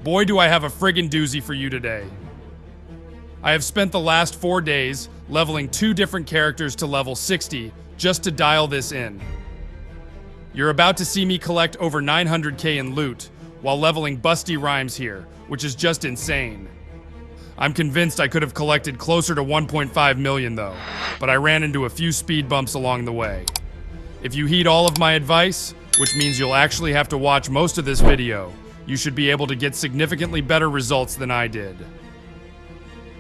Boy, do I have a friggin' doozy for you today. I have spent the last 4 days leveling 2 different characters to level 60 just to dial this in. You're about to see me collect over 900k in loot while leveling Busty Rhymes here, which is just insane. I'm convinced I could have collected closer to 1.5 million though, but I ran into a few speed bumps along the way. If you heed all of my advice, which means you'll actually have to watch most of this video, you should be able to get significantly better results than I did.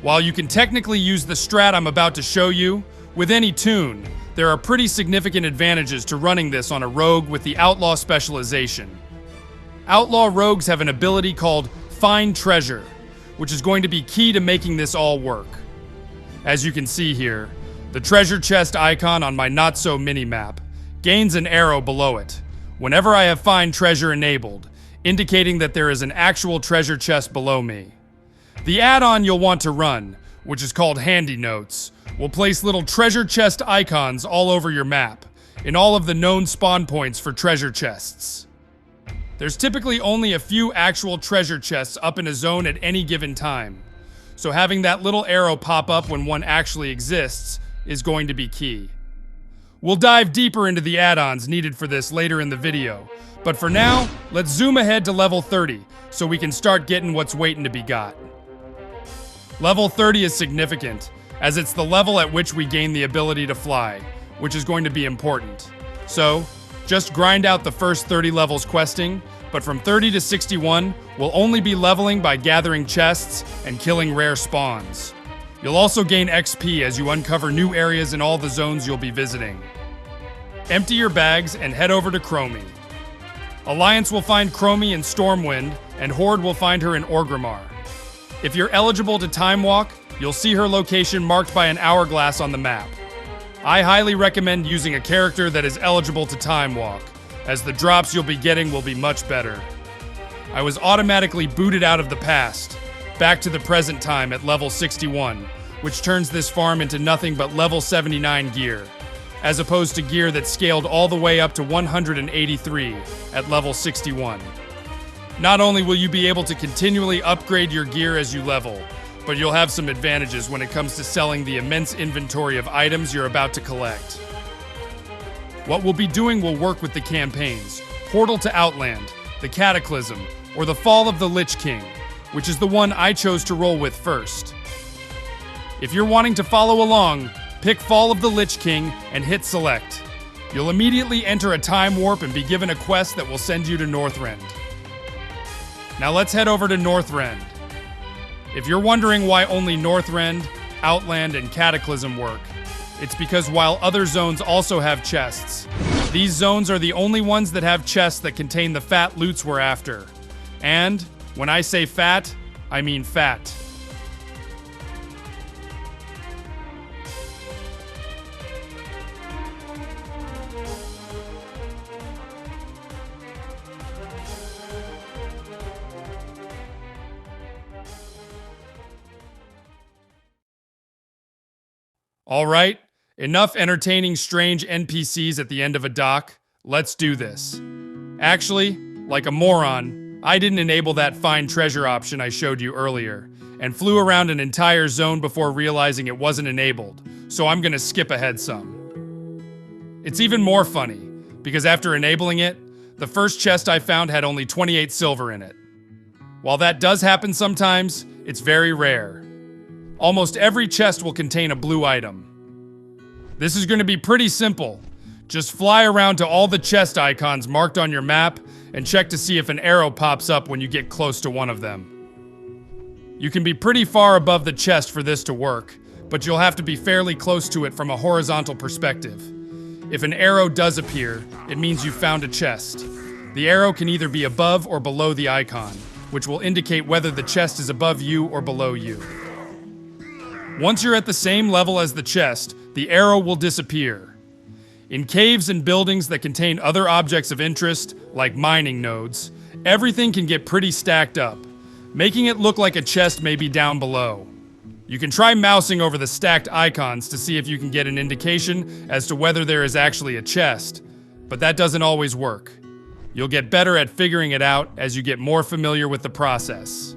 While you can technically use the strat I'm about to show you, with any tune, there are pretty significant advantages to running this on a rogue with the outlaw specialization. Outlaw rogues have an ability called Find Treasure, which is going to be key to making this all work. As you can see here, the treasure chest icon on my not-so mini-map gains an arrow below it whenever I have Find Treasure enabled, indicating that there is an actual treasure chest below me. The add-on you'll want to run, which is called Handy Notes, will place little treasure chest icons all over your map, in all of the known spawn points for treasure chests. There's typically only a few actual treasure chests up in a zone at any given time, so having that little arrow pop up when one actually exists is going to be key. We'll dive deeper into the add-ons needed for this later in the video, but for now, let's zoom ahead to level 30 so we can start getting what's waiting to be got. Level 30 is significant, as it's the level at which we gain the ability to fly, which is going to be important. So, just grind out the first 30 levels questing, but from 30 to 61, we'll only be leveling by gathering chests and killing rare spawns. You'll also gain XP as you uncover new areas in all the zones you'll be visiting. Empty your bags and head over to Chromie. Alliance will find Chromie in Stormwind, and Horde will find her in Orgrimmar. If you're eligible to time walk, you'll see her location marked by an hourglass on the map. I highly recommend using a character that is eligible to time walk, as the drops you'll be getting will be much better. I was automatically booted out of the past, back to the present time at level 61, which turns this farm into nothing but level 79 gear, as opposed to gear that scaled all the way up to 183 at level 61. Not only will you be able to continually upgrade your gear as you level, but you'll have some advantages when it comes to selling the immense inventory of items you're about to collect. What we'll be doing will work with the campaigns Portal to Outland, the Cataclysm, or the Fall of the Lich King, which is the one I chose to roll with first. If you're wanting to follow along, pick Fall of the Lich King and hit select. You'll immediately enter a time warp and be given a quest that will send you to Northrend. Now let's head over to Northrend. If you're wondering why only Northrend, Outland, and Cataclysm work, it's because while other zones also have chests, these zones are the only ones that have chests that contain the fat loots we're after. And when I say fat, I mean fat. Alright, enough entertaining strange NPCs at the end of a dock. Let's do this. Actually, like a moron, I didn't enable that Find Treasure option I showed you earlier, and flew around an entire zone before realizing it wasn't enabled, so I'm gonna skip ahead some. It's even more funny, because after enabling it, the first chest I found had only 28 silver in it. While that does happen sometimes, it's very rare. Almost every chest will contain a blue item. This is going to be pretty simple. Just fly around to all the chest icons marked on your map and check to see if an arrow pops up when you get close to one of them. You can be pretty far above the chest for this to work, but you'll have to be fairly close to it from a horizontal perspective. If an arrow does appear, it means you've found a chest. The arrow can either be above or below the icon, which will indicate whether the chest is above you or below you. Once you're at the same level as the chest, the arrow will disappear. In caves and buildings that contain other objects of interest, like mining nodes, everything can get pretty stacked up, making it look like a chest may be down below. You can try mousing over the stacked icons to see if you can get an indication as to whether there is actually a chest, but that doesn't always work. You'll get better at figuring it out as you get more familiar with the process.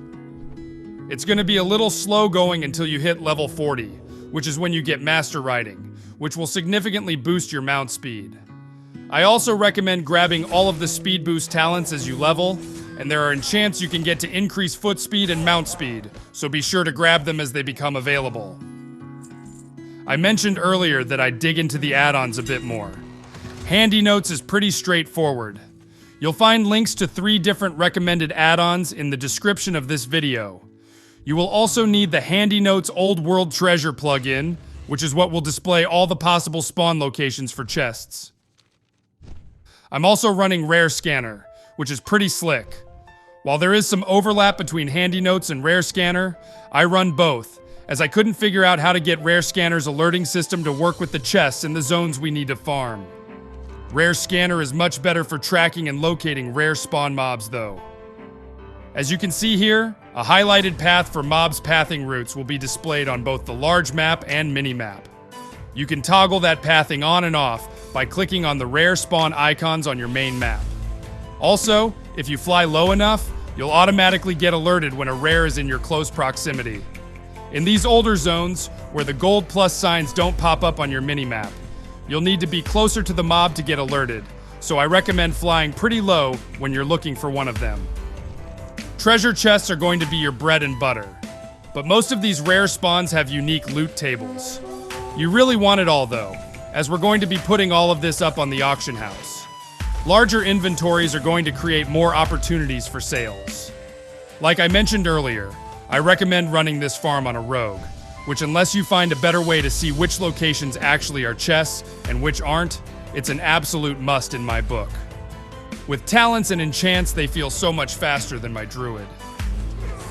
It's going to be a little slow going until you hit level 40, which is when you get master riding, which will significantly boost your mount speed. I also recommend grabbing all of the speed boost talents as you level, and there are enchants you can get to increase foot speed and mount speed, so be sure to grab them as they become available. I mentioned earlier that I'd dig into the add-ons a bit more. Handy Notes is pretty straightforward. You'll find links to 3 different recommended add-ons in the description of this video. You will also need the Handy Notes Old World Treasure plugin, which is what will display all the possible spawn locations for chests. I'm also running Rare Scanner, which is pretty slick. While there is some overlap between Handy Notes and Rare Scanner, I run both, as I couldn't figure out how to get Rare Scanner's alerting system to work with the chests in the zones we need to farm. Rare Scanner is much better for tracking and locating rare spawn mobs though. As you can see here, a highlighted path for mobs' pathing routes will be displayed on both the large map and mini-map. You can toggle that pathing on and off by clicking on the rare spawn icons on your main map. Also, if you fly low enough, you'll automatically get alerted when a rare is in your close proximity. In these older zones, where the gold plus signs don't pop up on your mini-map, you'll need to be closer to the mob to get alerted, so I recommend flying pretty low when you're looking for one of them. Treasure chests are going to be your bread and butter, but most of these rare spawns have unique loot tables. You really want it all though, as we're going to be putting all of this up on the auction house. Larger inventories are going to create more opportunities for sales. Like I mentioned earlier, I recommend running this farm on a rogue, which unless you find a better way to see which locations actually are chests and which aren't, it's an absolute must in my book. With talents and enchants, they feel so much faster than my druid.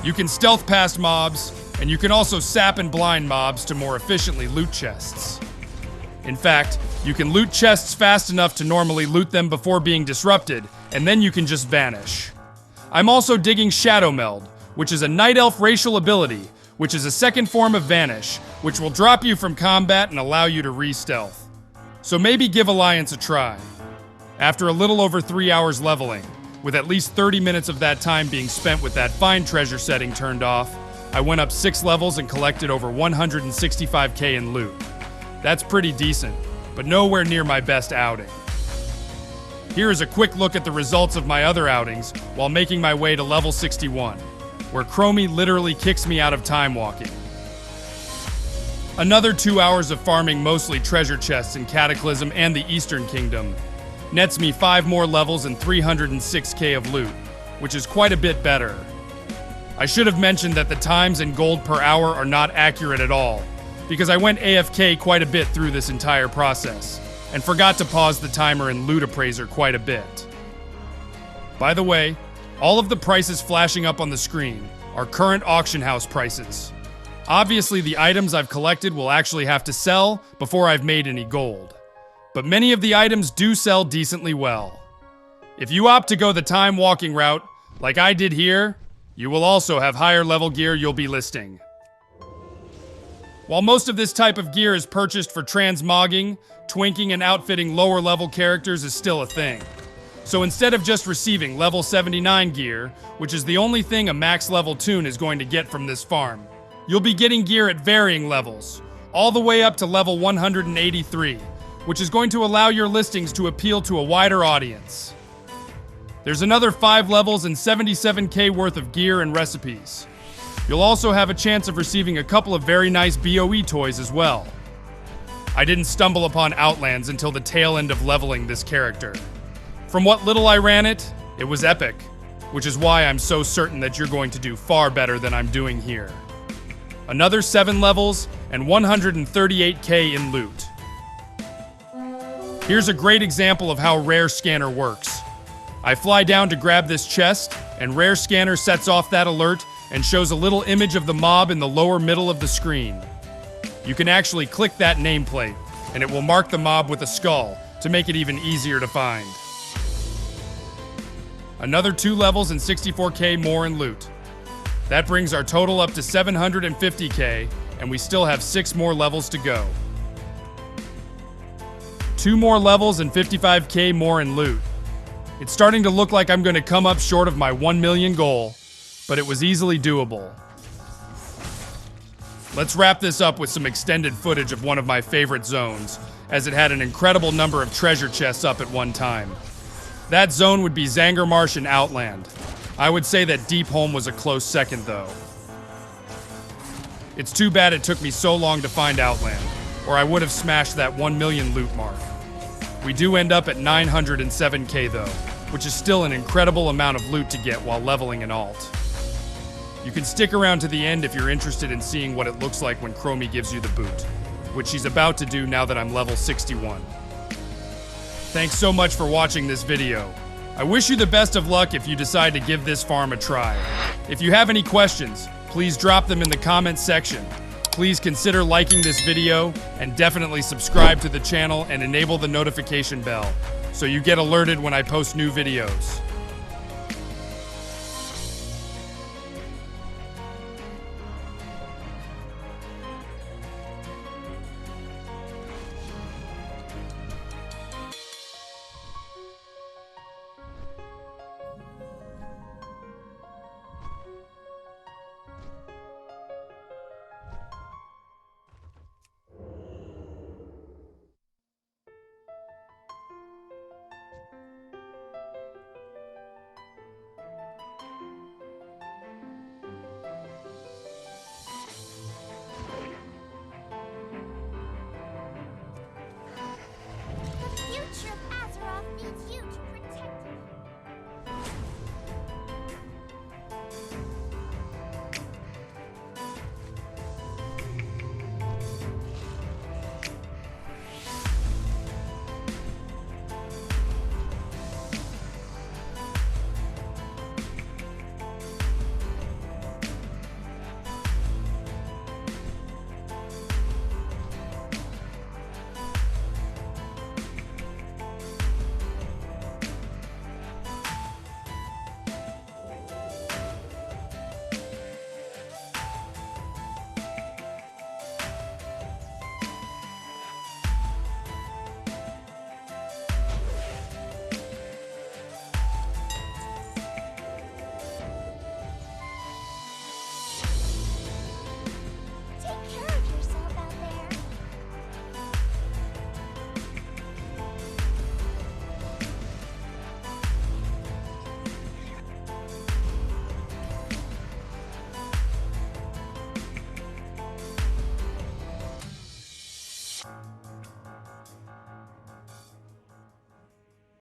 You can stealth past mobs, and you can also sap and blind mobs to more efficiently loot chests. In fact, you can loot chests fast enough to normally loot them before being disrupted, and then you can just vanish. I'm also digging Shadow Meld, which is a Night Elf racial ability, which is a second form of Vanish, which will drop you from combat and allow you to re-stealth. So maybe give Alliance a try. After a little over 3 hours leveling, with at least 30 minutes of that time being spent with that Find Treasure setting turned off, I went up 6 levels and collected over 165k in loot. That's pretty decent, but nowhere near my best outing. Here is a quick look at the results of my other outings while making my way to level 61, where Chromie literally kicks me out of Timewalking. Another 2 hours of farming mostly treasure chests in Cataclysm and the Eastern Kingdom nets me 5 more levels and 306k of loot, which is quite a bit better. I should have mentioned that the times and gold per hour are not accurate at all, because I went AFK quite a bit through this entire process, and forgot to pause the timer in Loot Appraiser quite a bit. By the way, all of the prices flashing up on the screen are current auction house prices. Obviously, the items I've collected will actually have to sell before I've made any gold, but many of the items do sell decently well. If you opt to go the time walking route, like I did here, you will also have higher level gear you'll be listing. While most of this type of gear is purchased for transmogging, twinking and outfitting lower level characters is still a thing. So instead of just receiving level 79 gear, which is the only thing a max level toon is going to get from this farm, you'll be getting gear at varying levels, all the way up to level 183, which is going to allow your listings to appeal to a wider audience. There's another 5 levels and 77k worth of gear and recipes. You'll also have a chance of receiving a couple of very nice BOE toys as well. I didn't stumble upon Outlands until the tail end of leveling this character. From what little I ran it, it was epic, which is why I'm so certain that you're going to do far better than I'm doing here. Another 7 levels and 138k in loot. Here's a great example of how Rare Scanner works. I fly down to grab this chest, and Rare Scanner sets off that alert and shows a little image of the mob in the lower middle of the screen. You can actually click that nameplate, and it will mark the mob with a skull to make it even easier to find. Another 2 levels and 64k more in loot. That brings our total up to 750k, and we still have 6 more levels to go. 2 more levels and 55k more in loot. It's starting to look like I'm going to come up short of my 1 million goal, but it was easily doable. Let's wrap this up with some extended footage of one of my favorite zones, as it had an incredible number of treasure chests up at one time. That zone would be Zanger Marsh and Outland. I would say that Deepholm was a close second, though. It's too bad it took me so long to find Outland, or I would have smashed that 1 million loot mark. We do end up at 907k though, which is still an incredible amount of loot to get while leveling an alt. You can stick around to the end if you're interested in seeing what it looks like when Chromie gives you the boot, which she's about to do now that I'm level 61. Thanks so much for watching this video. I wish you the best of luck if you decide to give this farm a try. If you have any questions, please drop them in the comments section. Please consider liking this video and definitely subscribe to the channel and enable the notification bell so you get alerted when I post new videos.